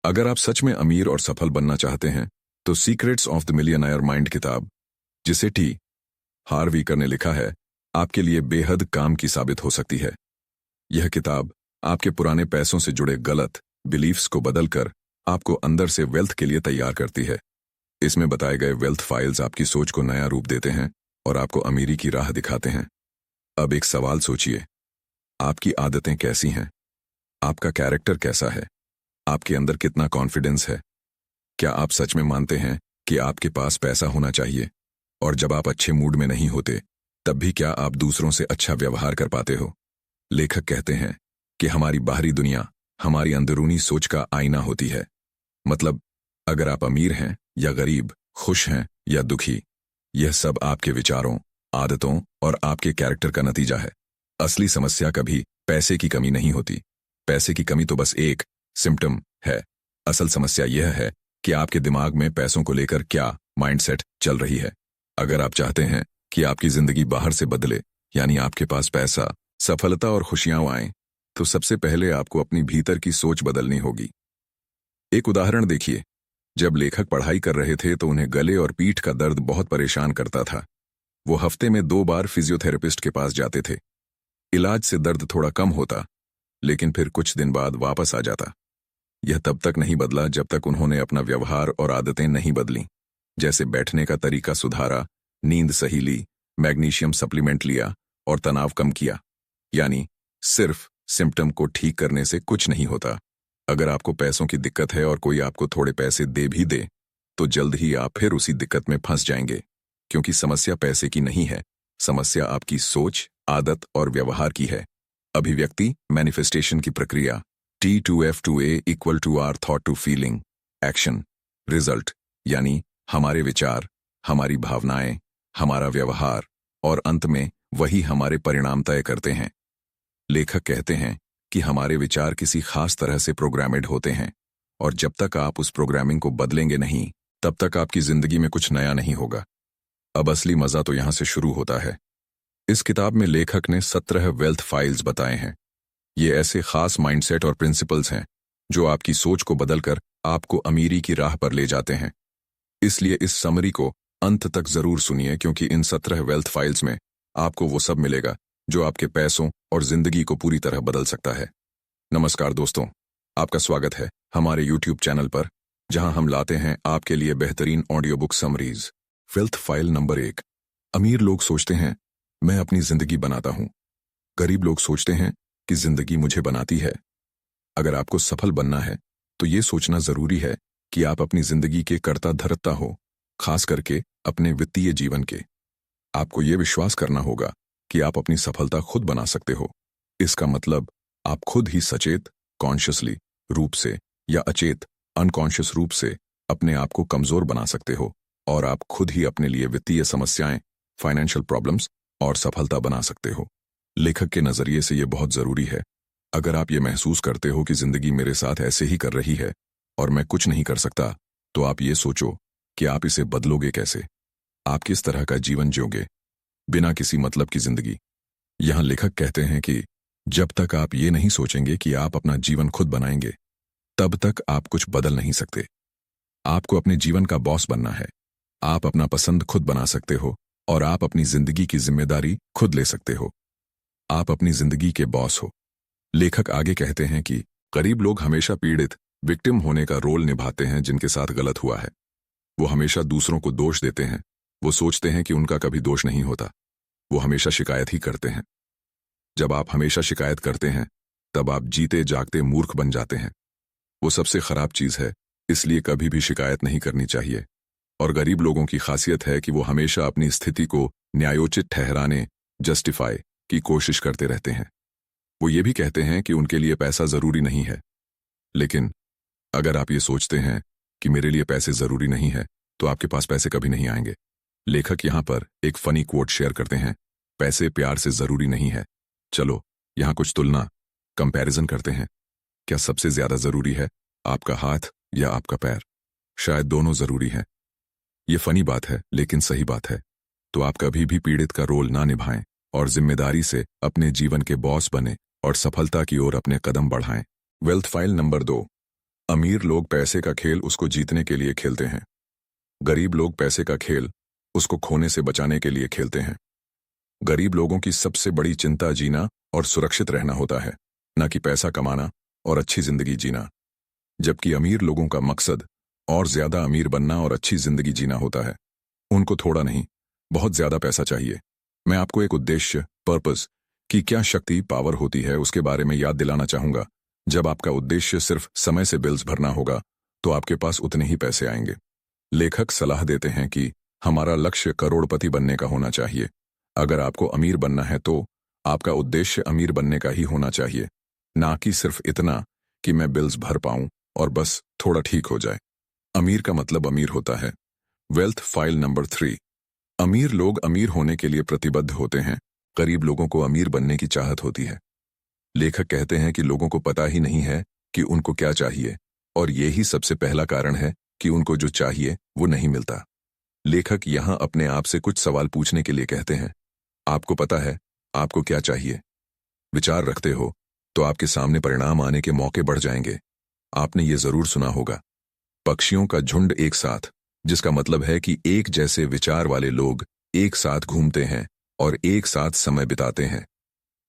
अगर आप सच में अमीर और सफल बनना चाहते हैं तो secrets of the millionaire mind किताब, जिसे टी हार्वीकर ने लिखा है, आपके लिए बेहद काम की साबित हो सकती है। यह किताब आपके पुराने पैसों से जुड़े गलत बिलीफ्स को बदलकर आपको अंदर से वेल्थ के लिए तैयार करती है। इसमें बताए गए वेल्थ फाइल्स आपकी सोच को नया रूप देते हैं और आपको अमीरी की राह दिखाते हैं। अब एक सवाल सोचिए, आपकी आदतें कैसी हैं? आपका कैरेक्टर कैसा है? आपके अंदर कितना कॉन्फिडेंस है? क्या आप सच में मानते हैं कि आपके पास पैसा होना चाहिए? और जब आप अच्छे मूड में नहीं होते तब भी क्या आप दूसरों से अच्छा व्यवहार कर पाते हो? लेखक कहते हैं कि हमारी बाहरी दुनिया हमारी अंदरूनी सोच का आईना होती है। मतलब, अगर आप अमीर हैं या गरीब, खुश हैं या दुखी, यह सब आपके विचारों, आदतों और आपके कैरेक्टर का नतीजा है। असली समस्या कभी पैसे की कमी नहीं होती। पैसे की कमी तो बस एक सिम्टम है। असल समस्या यह है कि आपके दिमाग में पैसों को लेकर क्या माइंडसेट चल रही है। अगर आप चाहते हैं कि आपकी जिंदगी बाहर से बदले, यानी आपके पास पैसा, सफलता और खुशियां आएं, तो सबसे पहले आपको अपनी भीतर की सोच बदलनी होगी। एक उदाहरण देखिए। जब लेखक पढ़ाई कर रहे थे तो उन्हें गले और पीठ का दर्द बहुत परेशान करता था। वो हफ्ते में 2 बार फिजियोथेरेपिस्ट के पास जाते थे। इलाज से दर्द थोड़ा कम होता, लेकिन फिर कुछ दिन बाद वापस आ जाता। यह तब तक नहीं बदला जब तक उन्होंने अपना व्यवहार और आदतें नहीं बदलीं, जैसे बैठने का तरीका सुधारा, नींद सही ली, मैग्नीशियम सप्लीमेंट लिया और तनाव कम किया। यानी सिर्फ सिम्टम को ठीक करने से कुछ नहीं होता। अगर आपको पैसों की दिक्कत है और कोई आपको थोड़े पैसे दे भी दे, तो जल्द ही आप फिर उसी दिक्कत में फंस जाएंगे, क्योंकि समस्या पैसे की नहीं है। समस्या आपकी सोच, आदत और व्यवहार की है। अभिव्यक्ति, मैनिफेस्टेशन की प्रक्रिया, T2F2A equal to R thought to feeling, action, result, यानी हमारे विचार, हमारी भावनाएं, हमारा व्यवहार और अंत में वही हमारे परिणाम तय करते हैं। लेखक कहते हैं कि हमारे विचार किसी खास तरह से प्रोग्रामेड होते हैं, और जब तक आप उस प्रोग्रामिंग को बदलेंगे नहीं, तब तक आपकी जिंदगी में कुछ नया नहीं होगा। अब असली मजा तो यहां से शुरू होता है। इस किताब में लेखक ने 17 वेल्थ फाइल्स बताए हैं। ये ऐसे खास माइंडसेट और प्रिंसिपल्स हैं जो आपकी सोच को बदलकर आपको अमीरी की राह पर ले जाते हैं। इसलिए इस समरी को अंत तक जरूर सुनिए, क्योंकि इन 17 वेल्थ फाइल्स में आपको वो सब मिलेगा जो आपके पैसों और जिंदगी को पूरी तरह बदल सकता है। नमस्कार दोस्तों, आपका स्वागत है हमारे YouTube चैनल पर, जहां हम लाते हैं आपके लिए बेहतरीन audio book summaries. Wealth file number 1। अमीर लोग सोचते हैं मैं अपनी जिंदगी बनाता हूं। गरीब लोग सोचते हैं कि जिंदगी मुझे बनाती है। अगर आपको सफल बनना है तो ये सोचना जरूरी है कि आप अपनी जिंदगी के कर्ता धर्ता हो, खास करके अपने वित्तीय जीवन के। आपको ये विश्वास करना होगा कि आप अपनी सफलता खुद बना सकते हो। इसका मतलब आप खुद ही सचेत, कॉन्शियसली रूप से या अचेत, अनकॉन्शियस रूप से अपने आप को कमजोर बना सकते हो, और आप खुद ही अपने लिए वित्तीय समस्याएं, फाइनेंशियल प्रॉब्लम्स और सफलता बना सकते हो। लेखक के नजरिए से यह बहुत जरूरी है। अगर आप ये महसूस करते हो कि जिंदगी मेरे साथ ऐसे ही कर रही है और मैं कुछ नहीं कर सकता, तो आप ये सोचो कि आप इसे बदलोगे कैसे। आप किस तरह का जीवन जियोगे बिना किसी मतलब की जिंदगी। यहां लेखक कहते हैं कि जब तक आप ये नहीं सोचेंगे कि आप अपना जीवन खुद बनाएंगे, तब तक आप कुछ बदल नहीं सकते। आपको अपने जीवन का बॉस बनना है। आप अपना पसंद खुद बना सकते हो और आप अपनी जिंदगी की जिम्मेदारी खुद ले सकते हो। आप अपनी जिंदगी के बॉस हो। लेखक आगे कहते हैं कि गरीब लोग हमेशा पीड़ित, विक्टिम होने का रोल निभाते हैं जिनके साथ गलत हुआ है। वो हमेशा दूसरों को दोष देते हैं। वो सोचते हैं कि उनका कभी दोष नहीं होता। वो हमेशा शिकायत ही करते हैं। जब आप हमेशा शिकायत करते हैं, तब आप जीते जागते मूर्ख बन जाते हैं। वो सबसे खराब चीज है, इसलिए कभी भी शिकायत नहीं करनी चाहिए। और गरीब लोगों की खासियत है कि वो हमेशा अपनी स्थिति को न्यायोचित ठहराने, जस्टिफाई की कोशिश करते रहते हैं। वो ये भी कहते हैं कि उनके लिए पैसा जरूरी नहीं है। लेकिन अगर आप ये सोचते हैं कि मेरे लिए पैसे जरूरी नहीं है, तो आपके पास पैसे कभी नहीं आएंगे। लेखक यहां पर एक फनी कोट शेयर करते हैं, पैसे प्यार से जरूरी नहीं है। चलो यहां कुछ तुलना, कंपैरिजन करते हैं। क्या सबसे ज्यादा जरूरी है आपका हाथ या आपका पैर? शायद दोनों जरूरी हैं। ये फनी बात है, लेकिन सही बात है। तो आप कभी भी पीड़ित का रोल ना निभाएं और जिम्मेदारी से अपने जीवन के बॉस बने और सफलता की ओर अपने कदम बढ़ाएं। Wealth file number 2। अमीर लोग पैसे का खेल उसको जीतने के लिए खेलते हैं। गरीब लोग पैसे का खेल उसको खोने से बचाने के लिए खेलते हैं। गरीब लोगों की सबसे बड़ी चिंता जीना और सुरक्षित रहना होता है, न कि पैसा कमाना और अच्छी जिंदगी जीना। जबकि अमीर लोगों का मकसद और ज्यादा अमीर बनना और अच्छी जिंदगी जीना होता है। उनको थोड़ा नहीं, बहुत ज्यादा पैसा चाहिए। मैं आपको एक उद्देश्य, पर्पस की क्या शक्ति, पावर होती है उसके बारे में याद दिलाना चाहूंगा। जब आपका उद्देश्य सिर्फ समय से बिल्स भरना होगा तो आपके पास उतने ही पैसे आएंगे। लेखक सलाह देते हैं कि हमारा लक्ष्य करोड़पति बनने का होना चाहिए। अगर आपको अमीर बनना है तो आपका उद्देश्य अमीर बनने का ही होना चाहिए, ना कि सिर्फ इतना कि मैं बिल्स भर पाऊं और बस थोड़ा ठीक हो जाए। अमीर का मतलब अमीर होता है। Wealth file number 3। अमीर लोग अमीर होने के लिए प्रतिबद्ध होते हैं। गरीब लोगों को अमीर बनने की चाहत होती है। लेखक कहते हैं कि लोगों को पता ही नहीं है कि उनको क्या चाहिए, और यही सबसे पहला कारण है कि उनको जो चाहिए वो नहीं मिलता। लेखक यहाँ अपने आप से कुछ सवाल पूछने के लिए कहते हैं। आपको पता है आपको क्या चाहिए? विचार रखते हो तो आपके सामने परिणाम आने के मौके बढ़ जाएंगे। आपने ये जरूर सुना होगा, पक्षियों का झुंड एक साथ, जिसका मतलब है कि एक जैसे विचार वाले लोग एक साथ घूमते हैं और एक साथ समय बिताते हैं।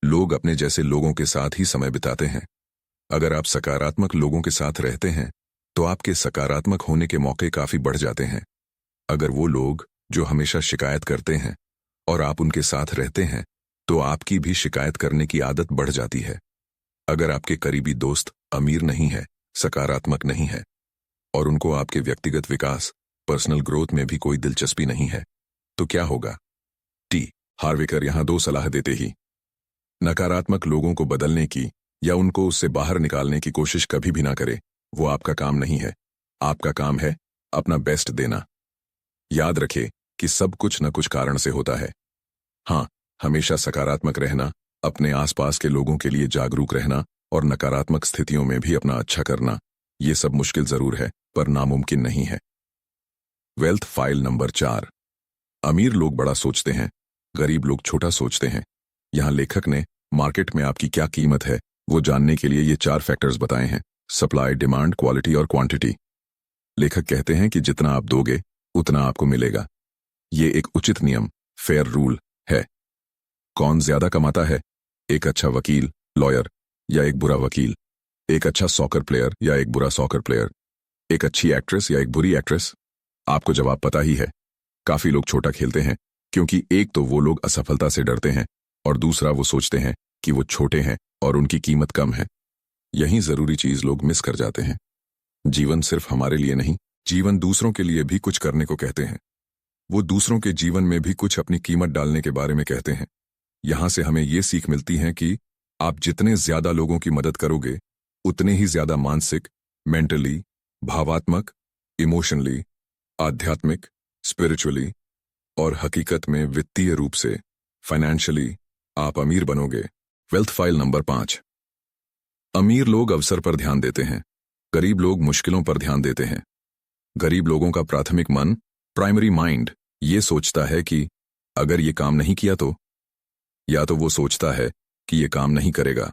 लोग अपने जैसे लोगों के साथ ही समय बिताते हैं। अगर आप सकारात्मक लोगों के साथ रहते हैं तो आपके सकारात्मक होने के मौके काफी बढ़ जाते हैं। अगर वो लोग जो हमेशा शिकायत करते हैं और आप उनके साथ रहते हैं तो आपकी भी शिकायत करने की आदत बढ़ जाती है। अगर आपके करीबी दोस्त अमीर नहीं है, सकारात्मक नहीं है और उनको आपके व्यक्तिगत विकास, पर्सनल ग्रोथ में भी कोई दिलचस्पी नहीं है, तो क्या होगा? टी हार्वेकर यहाँ 2 सलाह देते ही नकारात्मक लोगों को बदलने की या उनको उससे बाहर निकालने की कोशिश कभी भी ना करे। वो आपका काम नहीं है। आपका काम है अपना बेस्ट देना। याद रखे कि सब कुछ न कुछ कारण से होता है। हाँ, हमेशा सकारात्मक रहना, अपने आसपास के लोगों के लिए जागरूक रहना और नकारात्मक स्थितियों में भी अपना अच्छा करना, ये सब मुश्किल जरूर है पर नामुमकिन नहीं है। Wealth file number 4। अमीर लोग बड़ा सोचते हैं, गरीब लोग छोटा सोचते हैं। यहाँ लेखक ने मार्केट में आपकी क्या कीमत है वो जानने के लिए ये 4 फैक्टर्स बताए हैं: सप्लाई, डिमांड, क्वालिटी और क्वांटिटी। लेखक कहते हैं कि जितना आप दोगे उतना आपको मिलेगा। ये एक उचित नियम, फेयर रूल है। कौन ज्यादा कमाता है? एक अच्छा वकील, लॉयर या एक बुरा वकील? एक अच्छा सॉकर प्लेयर या एक बुरा सॉकर प्लेयर? एक अच्छी एक्ट्रेस या एक बुरी एक्ट्रेस? आपको जवाब पता ही है। काफी लोग छोटा खेलते हैं क्योंकि एक तो वो लोग असफलता से डरते हैं और दूसरा वो सोचते हैं कि वो छोटे हैं और उनकी कीमत कम है। यही जरूरी चीज लोग मिस कर जाते हैं। जीवन सिर्फ हमारे लिए नहीं, जीवन दूसरों के लिए भी कुछ करने को कहते हैं। वो दूसरों के जीवन में भी कुछ अपनी कीमत डालने के बारे में कहते हैं। यहां से हमें ये सीख मिलती है कि आप जितने ज्यादा लोगों की मदद करोगे उतने ही ज्यादा मानसिक, मेंटली, भावात्मक, इमोशनली, आध्यात्मिक, स्पिरिचुअली और हकीकत में वित्तीय रूप से, फाइनेंशियली आप अमीर बनोगे। Wealth file number 5। अमीर लोग अवसर पर ध्यान देते हैं, गरीब लोग मुश्किलों पर ध्यान देते हैं। गरीब लोगों का प्राथमिक मन, प्राइमरी माइंड, ये सोचता है कि अगर ये काम नहीं किया तो, या तो वो सोचता है कि ये काम नहीं करेगा।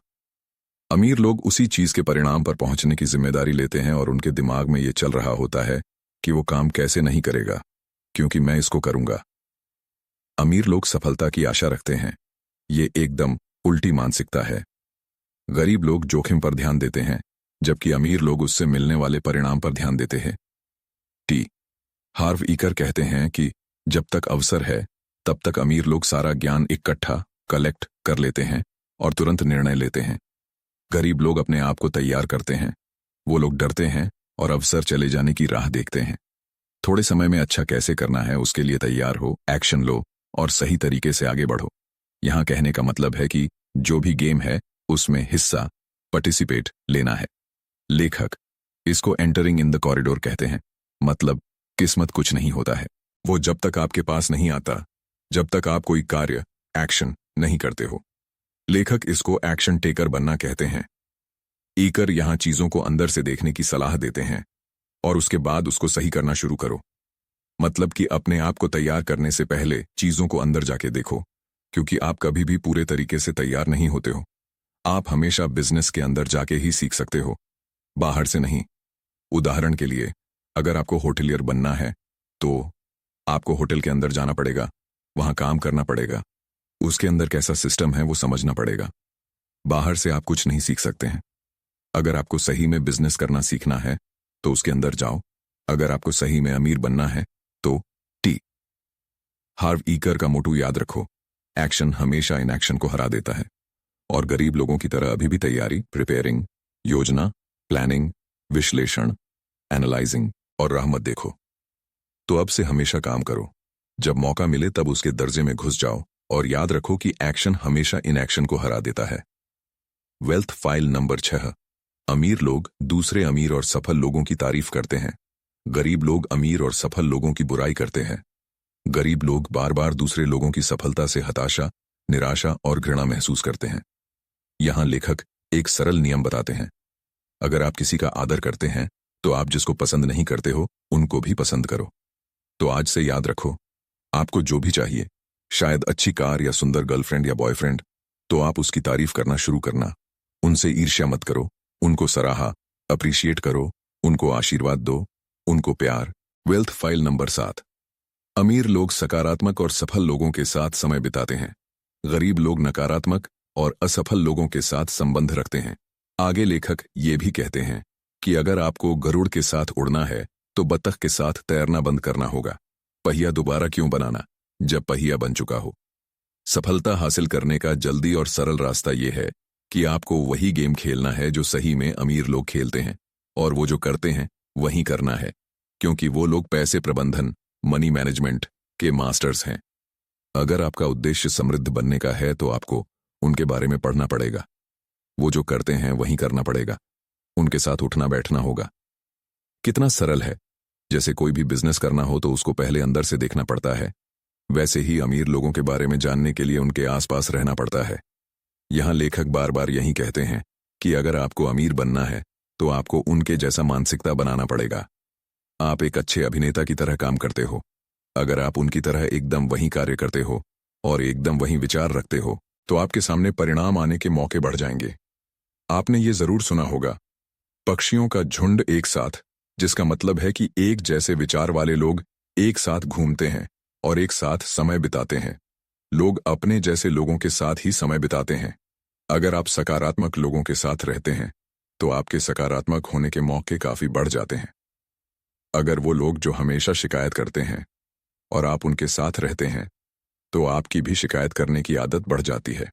अमीर लोग उसी चीज के परिणाम पर पहुंचने की जिम्मेदारी लेते हैं और उनके दिमाग में ये चल रहा होता है कि वो काम कैसे नहीं करेगा, क्योंकि मैं इसको करूंगा। अमीर लोग सफलता की आशा रखते हैं। ये एकदम उल्टी मानसिकता है। गरीब लोग जोखिम पर ध्यान देते हैं, जबकि अमीर लोग उससे मिलने वाले परिणाम पर ध्यान देते हैं। टी हार्व ईकर कहते हैं कि जब तक अवसर है तब तक अमीर लोग सारा ज्ञान इकट्ठा कलेक्ट कर लेते हैं और तुरंत निर्णय लेते हैं। गरीब लोग अपने आप को तैयार करते हैं। वो लोग डरते हैं और अवसर चले जाने की राह देखते हैं। थोड़े समय में अच्छा कैसे करना है उसके लिए तैयार हो, एक्शन लो और सही तरीके से आगे बढ़ो। यहाँ कहने का मतलब है कि जो भी गेम है उसमें हिस्सा, पार्टिसिपेट लेना है। लेखक इसको एंटरिंग इन द कॉरिडोर कहते हैं। मतलब किस्मत कुछ नहीं होता है, वो जब तक आपके पास नहीं आता, जब तक आप कोई कार्य, एक्शन नहीं करते हो। लेखक इसको एक्शन टेकर बनना कहते हैं। ईकर यहाँ चीजों को अंदर से देखने की सलाह देते हैं और उसके बाद उसको सही करना शुरू करो। मतलब कि अपने आप को तैयार करने से पहले चीजों को अंदर जाके देखो, क्योंकि आप कभी भी पूरे तरीके से तैयार नहीं होते हो। आप हमेशा बिजनेस के अंदर जाके ही सीख सकते हो, बाहर से नहीं। उदाहरण के लिए, अगर आपको होटलियर बनना है तो आपको होटल के अंदर जाना पड़ेगा, वहां काम करना पड़ेगा, उसके अंदर कैसा सिस्टम है वो समझना पड़ेगा। बाहर से आप कुछ नहीं सीख सकते हैं। अगर आपको सही में बिजनेस करना सीखना है तो उसके अंदर जाओ। अगर आपको सही में अमीर बनना है तो टी हार्व ईकर का मोटू याद रखो, एक्शन हमेशा इनएक्शन को हरा देता है। और गरीब लोगों की तरह अभी भी तैयारी, प्रिपेयरिंग, योजना, प्लानिंग, विश्लेषण, एनालाइजिंग और राह मत देखो। तो अब से हमेशा काम करो, जब मौका मिले तब उसके दर्जे में घुस जाओ और याद रखो कि एक्शन हमेशा इनएक्शन को हरा देता है। Wealth file number 6। अमीर लोग दूसरे अमीर और सफल लोगों की तारीफ करते हैं। गरीब लोग अमीर और सफल लोगों की बुराई करते हैं। गरीब लोग बार बार दूसरे लोगों की सफलता से हताशा, निराशा और घृणा महसूस करते हैं। यहां लेखक एक सरल नियम बताते हैं। अगर आप किसी का आदर करते हैं तो आप जिसको पसंद नहीं करते हो उनको भी पसंद करो। तो आज से याद रखो, आपको जो भी चाहिए, शायद अच्छी कार या सुंदर गर्लफ्रेंड या बॉयफ्रेंड, तो आप उसकी तारीफ करना शुरू करना। उनसे ईर्ष्या मत करो, उनको सराहा, अप्रिशिएट करो, उनको आशीर्वाद दो, उनको प्यार। Wealth file number 7। अमीर लोग सकारात्मक और सफल लोगों के साथ समय बिताते हैं। गरीब लोग नकारात्मक और असफल लोगों के साथ संबंध रखते हैं। आगे लेखक ये भी कहते हैं कि अगर आपको गरुड़ के साथ उड़ना है तो बत्तख के साथ तैरना बंद करना होगा। पहिया दोबारा क्यों बनाना जब पहिया बन चुका हो। सफलता हासिल करने का जल्दी और सरल रास्ता यह है कि आपको वही गेम खेलना है जो सही में अमीर लोग खेलते हैं, और वो जो करते हैं वही करना है, क्योंकि वो लोग पैसे प्रबंधन, मनी मैनेजमेंट के मास्टर्स हैं। अगर आपका उद्देश्य समृद्ध बनने का है तो आपको उनके बारे में पढ़ना पड़ेगा। वो जो करते हैं वही करना पड़ेगा, उनके साथ उठना बैठना होगा। कितना सरल है। जैसे कोई भी बिजनेस करना हो तो उसको पहले अंदर से देखना पड़ता है, वैसे ही अमीर लोगों के बारे में जानने के लिए उनके आसपास रहना पड़ता है। यहां लेखक बार बार यही कहते हैं कि अगर आपको अमीर बनना है तो आपको उनके जैसा मानसिकता बनाना पड़ेगा। आप एक अच्छे अभिनेता की तरह काम करते हो। अगर आप उनकी तरह एकदम वही कार्य करते हो और एकदम वही विचार रखते हो तो आपके सामने परिणाम आने के मौके बढ़ जाएंगे। आपने ये जरूर सुना होगा, पक्षियों का झुंड एक साथ, जिसका मतलब है कि एक जैसे विचार वाले लोग एक साथ घूमते हैं और एक साथ समय बिताते हैं। लोग अपने जैसे लोगों के साथ ही समय बिताते हैं। अगर आप सकारात्मक लोगों के साथ रहते हैं तो आपके सकारात्मक होने के मौके काफी बढ़ जाते हैं। अगर वो लोग जो हमेशा शिकायत करते हैं और आप उनके साथ रहते हैं तो आपकी भी शिकायत करने की आदत बढ़ जाती है।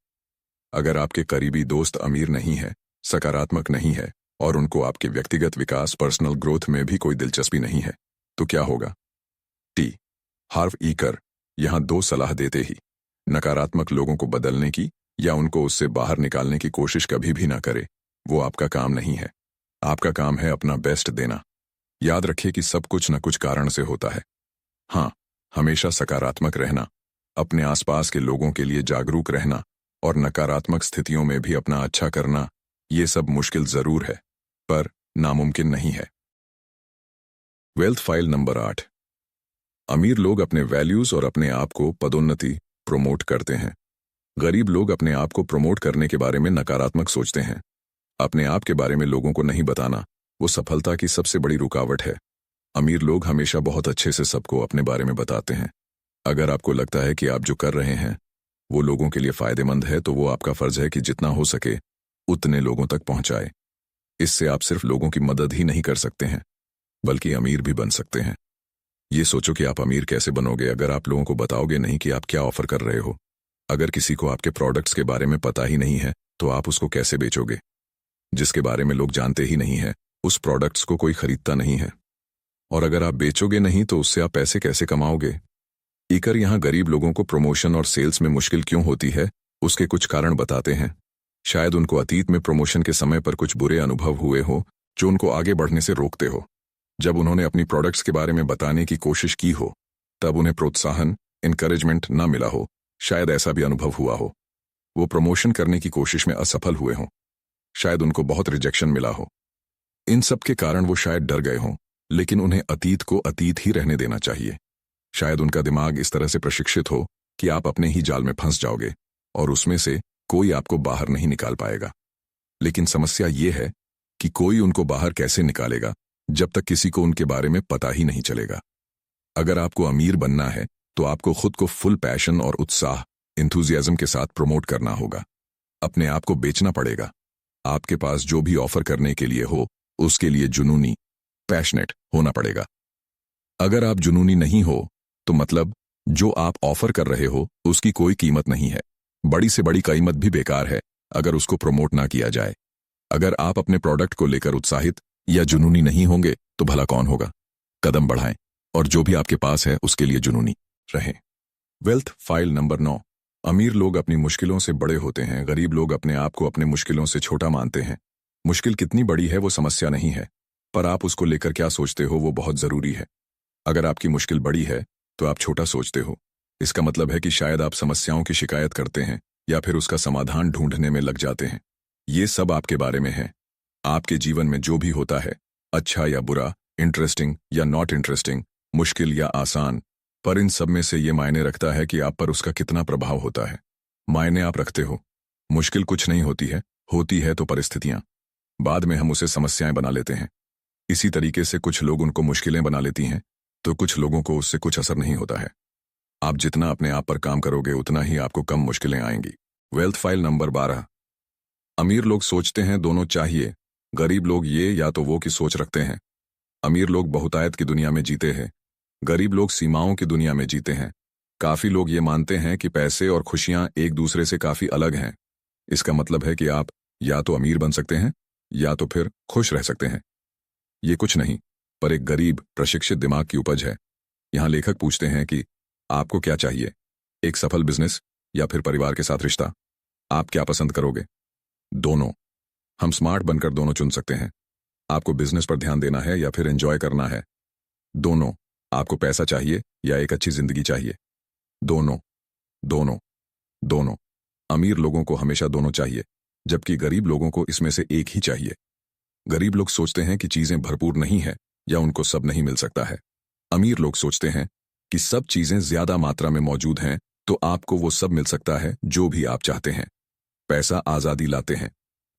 अगर आपके करीबी दोस्त अमीर नहीं है, सकारात्मक नहीं है और उनको आपके व्यक्तिगत विकास, पर्सनल ग्रोथ में भी कोई दिलचस्पी नहीं है, तो क्या होगा। टी हार्व ईकर यहां 2 सलाह देते ही, नकारात्मक लोगों को बदलने की या उनको उससे बाहर निकालने की कोशिश कभी भी ना करे। वो आपका काम नहीं है। आपका काम है अपना बेस्ट देना। याद रखिए कि सब कुछ न कुछ कारण से होता है। हाँ, हमेशा सकारात्मक रहना, अपने आसपास के लोगों के लिए जागरूक रहना और नकारात्मक स्थितियों में भी अपना अच्छा करना, ये सब मुश्किल जरूर है पर नामुमकिन नहीं है। Wealth file number 8। अमीर लोग अपने वैल्यूज और अपने आप को पदोन्नति, प्रमोट करते हैं। गरीब लोग अपने आप को प्रमोट करने के बारे में नकारात्मक सोचते हैं। अपने आप के बारे में लोगों को नहीं बताना वो सफलता की सबसे बड़ी रुकावट है। अमीर लोग हमेशा बहुत अच्छे से सबको अपने बारे में बताते हैं। अगर आपको लगता है कि आप जो कर रहे हैं वो लोगों के लिए फायदेमंद है तो वो आपका फर्ज है कि जितना हो सके उतने लोगों तक पहुंचाए। इससे आप सिर्फ लोगों की मदद ही नहीं कर सकते हैं बल्कि अमीर भी बन सकते हैं। ये सोचो कि आप अमीर कैसे बनोगे अगर आप लोगों को बताओगे नहीं कि आप क्या ऑफर कर रहे हो। अगर किसी को आपके प्रोडक्ट्स के बारे में पता ही नहीं है तो आप उसको कैसे बेचोगे। जिसके बारे में लोग जानते ही नहीं है उस प्रोडक्ट्स को कोई खरीदता नहीं है, और अगर आप बेचोगे नहीं तो उससे आप पैसे कैसे कमाओगे। ईकर यहां गरीब लोगों को प्रमोशन और सेल्स में मुश्किल क्यों होती है उसके कुछ कारण बताते हैं। शायद उनको अतीत में प्रमोशन के समय पर कुछ बुरे अनुभव हुए हो जो उनको आगे बढ़ने से रोकते हो। जब उन्होंने अपनी प्रोडक्ट्स के बारे में बताने की कोशिश की हो तब उन्हें प्रोत्साहन, इनकरेजमेंट ना मिला हो। शायद ऐसा भी अनुभव हुआ हो वो प्रमोशन करने की कोशिश में असफल हुए हों। शायद उनको बहुत रिजेक्शन मिला हो। इन सब के कारण वो शायद डर गए हों, लेकिन उन्हें अतीत को अतीत ही रहने देना चाहिए। शायद उनका दिमाग इस तरह से प्रशिक्षित हो कि आप अपने ही जाल में फंस जाओगे और उसमें से कोई आपको बाहर नहीं निकाल पाएगा। लेकिन समस्या ये है कि कोई उनको बाहर कैसे निकालेगा जब तक किसी को उनके बारे में पता ही नहीं चलेगा। अगर आपको अमीर बनना है तो आपको खुद को फुल पैशन और उत्साह, इंथुजियाज्म के साथ प्रमोट करना होगा। अपने आप को बेचना पड़ेगा। आपके पास जो भी ऑफर करने के लिए हो उसके लिए जुनूनी, पैशनेट होना पड़ेगा। अगर आप जुनूनी नहीं हो तो मतलब जो आप ऑफर कर रहे हो उसकी कोई कीमत नहीं है। बड़ी से बड़ी कीमत भी बेकार है अगर उसको प्रमोट ना किया जाए। अगर आप अपने प्रोडक्ट को लेकर उत्साहित या जुनूनी नहीं होंगे तो भला कौन होगा। कदम बढ़ाएं और जो भी आपके पास है उसके लिए जुनूनी रहें। Wealth file number 9। अमीर लोग अपनी मुश्किलों से बड़े होते हैं, गरीब लोग अपने आप को अपने मुश्किलों से छोटा मानते हैं। मुश्किल कितनी बड़ी है वो समस्या नहीं है, पर आप उसको लेकर क्या सोचते हो वो बहुत जरूरी है। अगर आपकी मुश्किल बड़ी है तो आप छोटा सोचते हो। इसका मतलब है कि शायद आप समस्याओं की शिकायत करते हैं या फिर उसका समाधान ढूंढने में लग जाते हैं। ये सब आपके बारे में है। आपके जीवन में जो भी होता है, अच्छा या बुरा, इंटरेस्टिंग या नॉट इंटरेस्टिंग, मुश्किल या आसान, पर इन सब में से ये मायने रखता है कि आप पर उसका कितना प्रभाव होता है। मायने आप रखते हो। मुश्किल कुछ नहीं होती है तो परिस्थितियां। बाद में हम उसे समस्याएं बना लेते हैं। इसी तरीके से कुछ लोग उनको मुश्किलें बना लेती हैं तो कुछ लोगों को उससे कुछ असर नहीं होता है। आप जितना अपने आप पर काम करोगे उतना ही आपको कम मुश्किलें आएंगी। Wealth file number 12। अमीर लोग सोचते हैं दोनों चाहिए, गरीब लोग ये या तो वो की सोच रखते हैं। अमीर लोग बहुतायत की दुनिया में जीते हैं, गरीब लोग सीमाओं की दुनिया में जीते हैं। काफी लोग ये मानते हैं कि पैसे और खुशियां एक दूसरे से काफी अलग हैं। इसका मतलब है कि आप या तो अमीर बन सकते हैं या तो फिर खुश रह सकते हैं। ये कुछ नहीं पर एक गरीब प्रशिक्षित दिमाग की उपज है। यहाँ लेखक पूछते हैं कि आपको क्या चाहिए, एक सफल बिजनेस या फिर परिवार के साथ रिश्ता? आप क्या पसंद करोगे? दोनों। हम स्मार्ट बनकर दोनों चुन सकते हैं। आपको बिजनेस पर ध्यान देना है या फिर एंजॉय करना है? दोनों। आपको पैसा चाहिए या एक अच्छी जिंदगी चाहिए? दोनों दोनों दोनों। अमीर लोगों को हमेशा दोनों चाहिए, जबकि गरीब लोगों को इसमें से एक ही चाहिए। गरीब लोग सोचते हैं कि चीजें भरपूर नहीं है या उनको सब नहीं मिल सकता है। अमीर लोग सोचते हैं कि सब चीजें ज्यादा मात्रा में मौजूद हैं तो आपको वो सब मिल सकता है जो भी आप चाहते हैं। पैसा आजादी लाते हैं,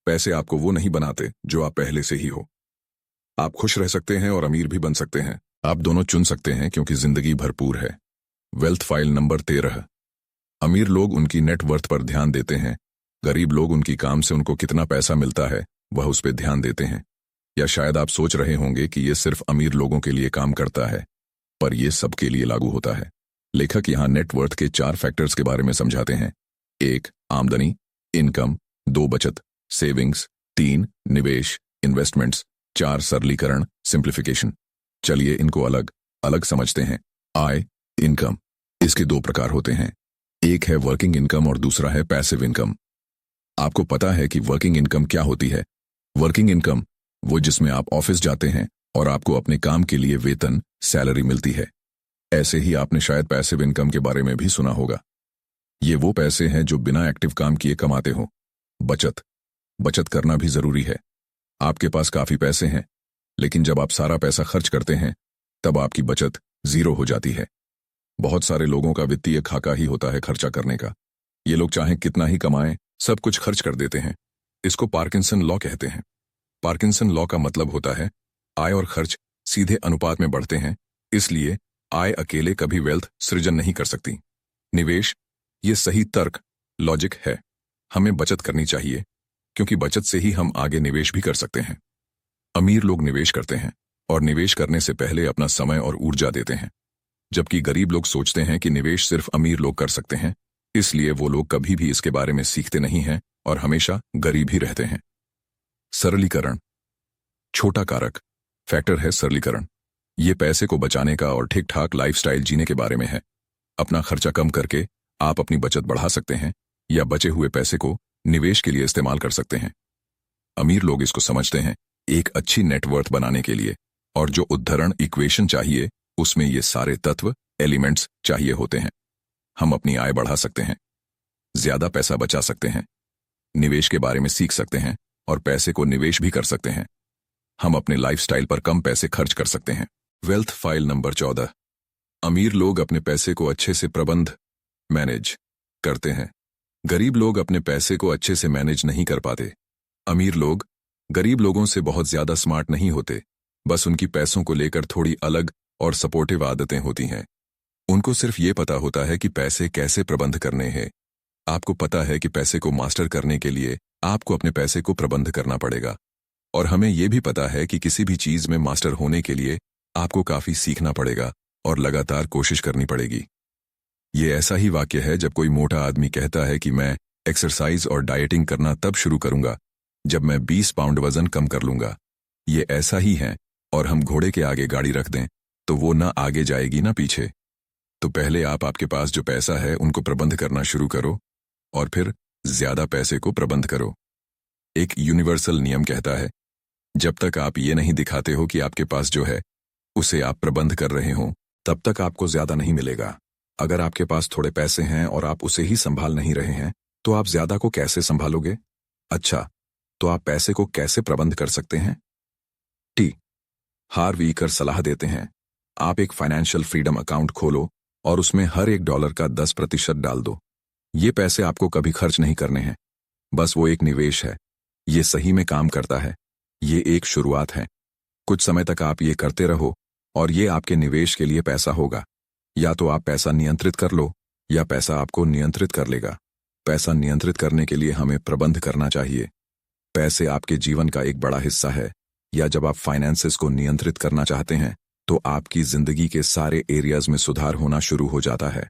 पैसे आपको वो नहीं बनाते जो आप पहले से ही हो। आप खुश रह सकते हैं और अमीर भी बन सकते हैं। आप दोनों चुन सकते हैं क्योंकि जिंदगी भरपूर है। Wealth file number 13। अमीर लोग उनकी नेटवर्थ पर ध्यान देते हैं, गरीब लोग उनकी काम से उनको कितना पैसा मिलता है वह उस पर ध्यान देते हैं। या शायद आप सोच रहे होंगे कि यह सिर्फ अमीर लोगों के लिए काम करता है, पर यह सबके लिए लागू होता है। लेखक यहाँ नेटवर्थ के 4 फैक्टर्स के बारे में समझाते हैं। 1 आमदनी, इनकम, 2 बचत, सेविंग्स, 3 निवेश, इन्वेस्टमेंट्स, 4 सरलीकरण, सिंप्लीफिकेशन। चलिए इनको अलग अलग समझते हैं। आय, इनकम। इसके 2 प्रकार होते हैं, एक है वर्किंग इनकम और दूसरा है पैसिव इनकम। आपको पता है कि वर्किंग इनकम क्या होती है? वर्किंग इनकम वो जिसमें आप ऑफिस जाते हैं और आपको अपने काम के लिए वेतन, सैलरी मिलती है। ऐसे ही आपने शायद पैसिव इनकम के बारे में भी सुना होगा। ये वो पैसे हैं जो बिना एक्टिव काम किए कमाते हो। बचत करना भी जरूरी है। आपके पास काफी पैसे हैं, लेकिन जब आप सारा पैसा खर्च करते हैं तब आपकी बचत 0 हो जाती है। बहुत सारे लोगों का वित्तीय खाका ही होता है खर्चा करने का। ये लोग चाहे कितना ही कमाएं, सब कुछ खर्च कर देते हैं। इसको पार्किंसन लॉ कहते हैं। पार्किंसन लॉ का मतलब होता है आय और खर्च सीधे अनुपात में बढ़ते हैं, इसलिए आय अकेले कभी वेल्थ सृजन नहीं कर सकती। निवेश, ये सही तर्क, लॉजिक है। हमें बचत करनी चाहिए क्योंकि बचत से ही हम आगे निवेश भी कर सकते हैं। अमीर लोग निवेश करते हैं और निवेश करने से पहले अपना समय और ऊर्जा देते हैं, जबकि गरीब लोग सोचते हैं कि निवेश सिर्फ अमीर लोग कर सकते हैं, इसलिए वो लोग कभी भी इसके बारे में सीखते नहीं हैं और हमेशा गरीब ही रहते हैं। सरलीकरण, छोटा कारक फैक्टर है सरलीकरण। ये पैसे को बचाने का और ठीक ठाक लाइफस्टाइल जीने के बारे में है। अपना खर्चा कम करके आप अपनी बचत बढ़ा सकते हैं या बचे हुए पैसे को निवेश के लिए इस्तेमाल कर सकते हैं। अमीर लोग इसको समझते हैं एक अच्छी नेटवर्थ बनाने के लिए, और जो उद्धरण इक्वेशन चाहिए उसमें ये सारे तत्व, एलिमेंट्स चाहिए होते हैं। हम अपनी आय बढ़ा सकते हैं, ज्यादा पैसा बचा सकते हैं, निवेश के बारे में सीख सकते हैं और पैसे को निवेश भी कर सकते हैं। हम अपने लाइफस्टाइल पर कम पैसे खर्च कर सकते हैं। Wealth file number 14। अमीर लोग अपने पैसे को अच्छे से मैनेज करते हैं, गरीब लोग अपने पैसे को अच्छे से मैनेज नहीं कर पाते। अमीर लोग गरीब लोगों से बहुत ज्यादा स्मार्ट नहीं होते, बस उनकी पैसों को लेकर थोड़ी अलग और सपोर्टिव आदतें होती हैं। उनको सिर्फ ये पता होता है कि पैसे कैसे प्रबंध करने हैं। आपको पता है कि पैसे को मास्टर करने के लिए आपको अपने पैसे को प्रबंध करना पड़ेगा। और हमें यह भी पता है कि किसी भी चीज में मास्टर होने के लिए आपको काफी सीखना पड़ेगा और लगातार कोशिश करनी पड़ेगी। ये ऐसा ही वाक्य है जब कोई मोटा आदमी कहता है कि मैं एक्सरसाइज और डाइटिंग करना तब शुरू करूंगा जब मैं 20 पाउंड वजन कम कर लूंगा। ये ऐसा ही है, और हम घोड़े के आगे गाड़ी रख दें तो वो ना आगे जाएगी ना पीछे। तो पहले आप आपके पास जो पैसा है उनको प्रबंध करना शुरू करो, और फिर ज्यादा पैसे को प्रबंध करो। एक यूनिवर्सल नियम कहता है, जब तक आप ये नहीं दिखाते हो कि आपके पास जो है उसे आप प्रबंध कर रहे हो, तब तक आपको ज्यादा नहीं मिलेगा। अगर आपके पास थोड़े पैसे हैं और आप उसे ही संभाल नहीं रहे हैं, तो आप ज्यादा को कैसे संभालोगे? अच्छा, तो आप पैसे को कैसे प्रबंध कर सकते हैं? टी हार्वीकर सलाह देते हैं, आप एक फाइनेंशियल फ्रीडम अकाउंट खोलो और उसमें हर $1 का 10% डाल दो। ये पैसे आपको कभी खर्च नहीं करने हैं, बस वो एक निवेश है। ये सही में काम करता है। ये एक शुरुआत है। कुछ समय तक आप ये करते रहो और ये आपके निवेश के लिए पैसा होगा। या तो आप पैसा नियंत्रित कर लो या पैसा आपको नियंत्रित कर लेगा। पैसा नियंत्रित करने के लिए हमें प्रबंध करना चाहिए। पैसे आपके जीवन का एक बड़ा हिस्सा है, या जब आप फाइनेंसेस को नियंत्रित करना चाहते हैं तो आपकी जिंदगी के सारे एरियाज में सुधार होना शुरू हो जाता है।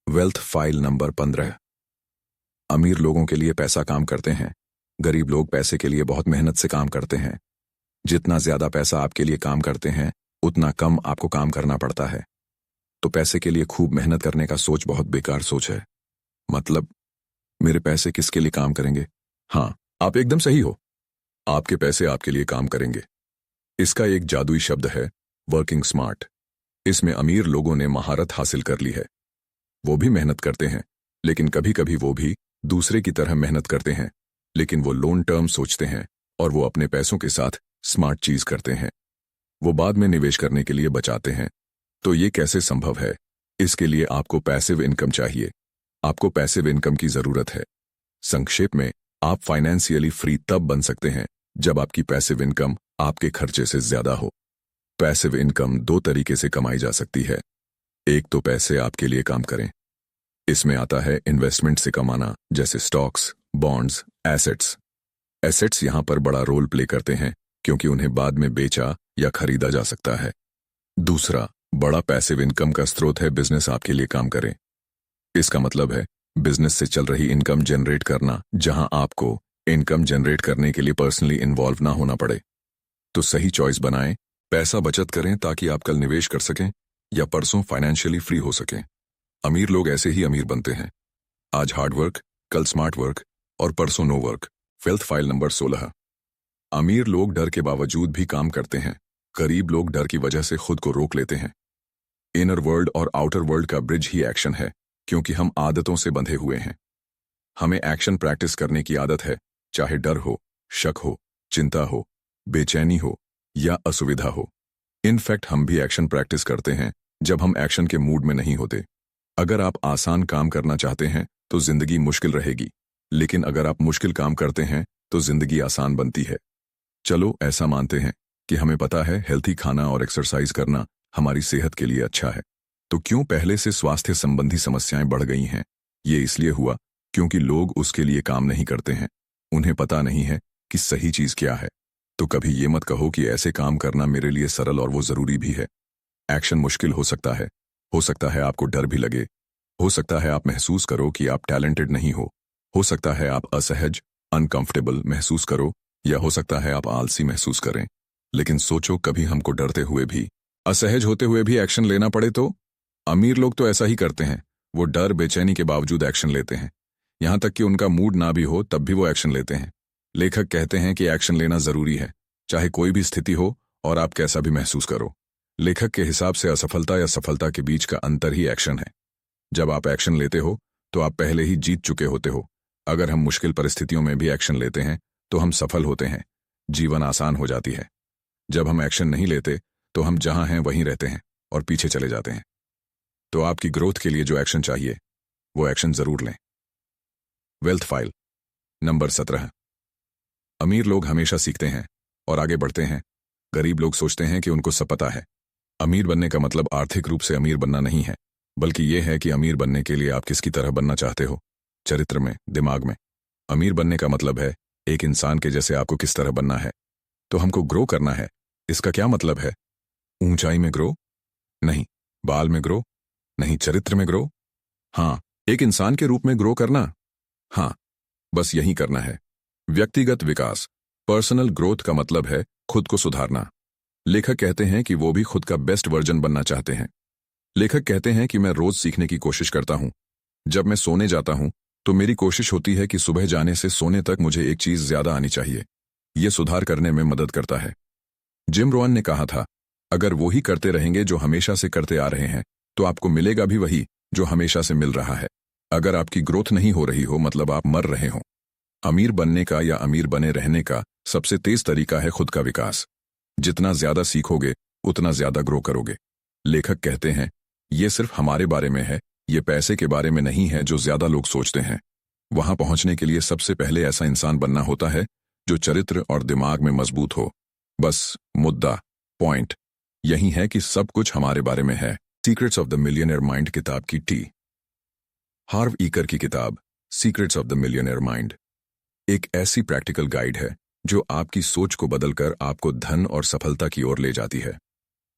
Wealth file number 15। अमीर लोगों के लिए पैसा काम करते हैं, गरीब लोग पैसे के लिए बहुत मेहनत से काम करते हैं। जितना ज्यादा पैसा आपके लिए काम करते हैं उतना कम आपको काम करना पड़ता है। तो पैसे के लिए खूब मेहनत करने का सोच बहुत बेकार सोच है। मतलब, मेरे पैसे किसके लिए काम करेंगे? हाँ, आप एकदम सही हो। आपके पैसे आपके लिए काम करेंगे। इसका एक जादुई शब्द है, वर्किंग स्मार्ट। इसमें अमीर लोगों ने महारत हासिल कर ली है। वो भी मेहनत करते हैं, लेकिन कभी कभी वो भी दूसरे की तरह मेहनत करते हैं, लेकिन वो लॉन्ग टर्म सोचते हैं और वो अपने पैसों के साथ स्मार्ट चीज करते हैं। वो बाद में निवेश करने के लिए बचाते हैं। तो ये कैसे संभव है? इसके लिए आपको पैसिव इनकम चाहिए। आपको पैसिव इनकम की जरूरत है। संक्षेप में, आप फाइनेंशियली फ्री तब बन सकते हैं जब आपकी पैसिव इनकम आपके खर्चे से ज्यादा हो। पैसिव इनकम 2 तरीके से कमाई जा सकती है। एक तो पैसे आपके लिए काम करें। इसमें आता है इन्वेस्टमेंट से कमाना, जैसे स्टॉक्स, बॉन्ड्स, एसेट्स। एसेट्स यहां पर बड़ा रोल प्ले करते हैं क्योंकि उन्हें बाद में बेचा या खरीदा जा सकता है। दूसरा बड़ा पैसिव इनकम का स्रोत है बिजनेस आपके लिए काम करें। इसका मतलब है बिजनेस से चल रही इनकम जनरेट करना, जहां आपको इनकम जनरेट करने के लिए पर्सनली इन्वॉल्व ना होना पड़े। तो सही चॉइस बनाएं, पैसा बचत करें ताकि आप कल निवेश कर सकें या परसों फाइनेंशियली फ्री हो सकें। अमीर लोग ऐसे ही अमीर बनते हैं। आज हार्ड वर्क, कल स्मार्ट वर्क और परसों no work. Wealth file number 16। अमीर लोग डर के बावजूद भी काम करते हैं। गरीब लोग डर की वजह से खुद को रोक लेते हैं। इनर वर्ल्ड और आउटर वर्ल्ड का ब्रिज ही एक्शन है, क्योंकि हम आदतों से बंधे हुए हैं। हमें एक्शन प्रैक्टिस करने की आदत है, चाहे डर हो, शक हो, चिंता हो, बेचैनी हो या असुविधा हो। इनफैक्ट हम भी एक्शन प्रैक्टिस करते हैं जब हम एक्शन के मूड में नहीं होते। अगर आप आसान काम करना चाहते हैं तो जिंदगी मुश्किल रहेगी, लेकिन अगर आप मुश्किल काम करते हैं तो जिंदगी आसान बनती है। चलो ऐसा मानते हैं कि हमें पता है हेल्थी खाना और एक्सरसाइज करना हमारी सेहत के लिए अच्छा है, तो क्यों पहले से स्वास्थ्य संबंधी समस्याएं बढ़ गई हैं? ये इसलिए हुआ क्योंकि लोग उसके लिए काम नहीं करते हैं। उन्हें पता नहीं है कि सही चीज क्या है। तो कभी ये मत कहो कि ऐसे काम करना मेरे लिए सरल और वो जरूरी भी है। एक्शन मुश्किल हो सकता है आपको डर भी लगे, हो सकता है आप महसूस करो कि आप टैलेंटेड नहीं हो सकता है आप असहज, अनकंफर्टेबल महसूस करो, या हो सकता है आप आलसी महसूस करें। लेकिन सोचो, कभी हमको डरते हुए भी, असहज होते हुए भी एक्शन लेना पड़े तो? अमीर लोग तो ऐसा ही करते हैं। वो डर, बेचैनी के बावजूद एक्शन लेते हैं। यहां तक कि उनका मूड ना भी हो तब भी वो एक्शन लेते हैं। लेखक कहते हैं कि एक्शन लेना जरूरी है, चाहे कोई भी स्थिति हो और आप कैसा भी महसूस करो। लेखक के हिसाब से असफलता या सफलता के बीच का अंतर ही एक्शन है। जब आप एक्शन लेते हो तो आप पहले ही जीत चुके होते हो। अगर हम मुश्किल परिस्थितियों में भी एक्शन लेते हैं तो हम सफल होते हैं। जीवन आसान हो जाती है। जब हम एक्शन नहीं लेते तो हम जहां हैं वहीं रहते हैं और पीछे चले जाते हैं। तो आपकी ग्रोथ के लिए जो एक्शन चाहिए वो एक्शन जरूर लें। Wealth file number 17। अमीर लोग हमेशा सीखते हैं और आगे बढ़ते हैं। गरीब लोग सोचते हैं कि उनको सब पता है। अमीर बनने का मतलब आर्थिक रूप से अमीर बनना नहीं है, बल्कि यह है कि अमीर बनने के लिए आप किसकी तरह बनना चाहते हो, चरित्र में, दिमाग में। अमीर बनने का मतलब है एक इंसान के जैसे आपको किस तरह बनना है। तो हमको ग्रो करना है, इसका क्या मतलब है? ऊंचाई में ग्रो नहीं, बाल में ग्रो नहीं, चरित्र में ग्रो। हाँ, एक इंसान के रूप में ग्रो करना। हाँ, बस यही करना है। व्यक्तिगत विकास, पर्सनल ग्रोथ का मतलब है खुद को सुधारना। लेखक कहते हैं कि वो भी खुद का बेस्ट वर्जन बनना चाहते हैं। लेखक कहते हैं कि मैं रोज सीखने की कोशिश करता हूं। जब मैं सोने जाता हूं तो मेरी कोशिश होती है कि सुबह जाने से सोने तक मुझे एक चीज ज्यादा आनी चाहिए। यह सुधार करने में मदद करता है। जिम रोहन ने कहा था, अगर वो ही करते रहेंगे जो हमेशा से करते आ रहे हैं तो आपको मिलेगा भी वही जो हमेशा से मिल रहा है। अगर आपकी ग्रोथ नहीं हो रही हो मतलब आप मर रहे हो। अमीर बनने का या अमीर बने रहने का सबसे तेज तरीका है खुद का विकास। जितना ज्यादा सीखोगे उतना ज्यादा ग्रो करोगे। लेखक कहते हैं, ये सिर्फ हमारे बारे में है, ये पैसे के बारे में नहीं है जो ज्यादा लोग सोचते हैं। वहां पहुंचने के लिए सबसे पहले ऐसा इंसान बनना होता है जो चरित्र और दिमाग में मजबूत हो। बस मुद्दा, पॉइंट यही है कि सब कुछ हमारे बारे में है। Secrets of the millionaire mind किताब की टी हार्व ईकर की किताब secrets of the millionaire mind एक ऐसी प्रैक्टिकल गाइड है जो आपकी सोच को बदलकर आपको धन और सफलता की ओर ले जाती है।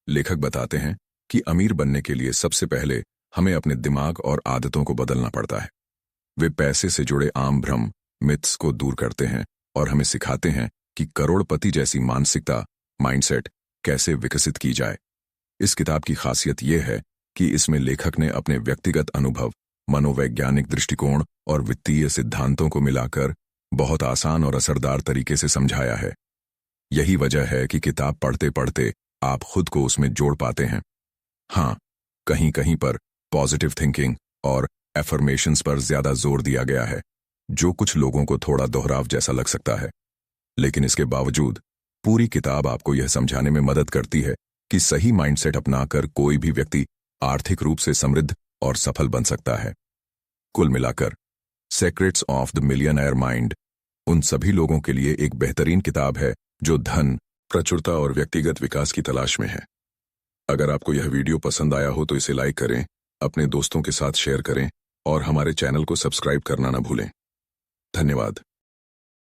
लेखक बताते हैं कि अमीर बनने के लिए सबसे पहले हमें अपने दिमाग और आदतों को बदलना पड़ता है। वे पैसे से जुड़े आम भ्रम, मिथ्स को दूर करते हैं और हमें सिखाते हैं कि करोड़पति जैसी मानसिकता, माइंडसेट कैसे विकसित की जाए। इस किताब की खासियत यह है कि इसमें लेखक ने अपने व्यक्तिगत अनुभव, मनोवैज्ञानिक दृष्टिकोण और वित्तीय सिद्धांतों को मिलाकर बहुत आसान और असरदार तरीके से समझाया है। यही वजह है कि किताब पढ़ते पढ़ते आप खुद को उसमें जोड़ पाते हैं। हाँ, कहीं कहीं पर पॉजिटिव थिंकिंग और एफर्मेशंस पर ज्यादा जोर दिया गया है, जो कुछ लोगों को थोड़ा दोहराव जैसा लग सकता है। लेकिन इसके बावजूद पूरी किताब आपको यह समझाने में मदद करती है कि सही माइंडसेट अपनाकर कोई भी व्यक्ति आर्थिक रूप से समृद्ध और सफल बन सकता है। कुल मिलाकर secrets of the millionaire mind उन सभी लोगों के लिए एक बेहतरीन किताब है जो धन, प्रचुरता और व्यक्तिगत विकास की तलाश में है। अगर आपको यह वीडियो पसंद आया हो तो इसे लाइक करें, अपने दोस्तों के साथ शेयर करें और हमारे चैनल को सब्सक्राइब करना न भूलें। धन्यवाद।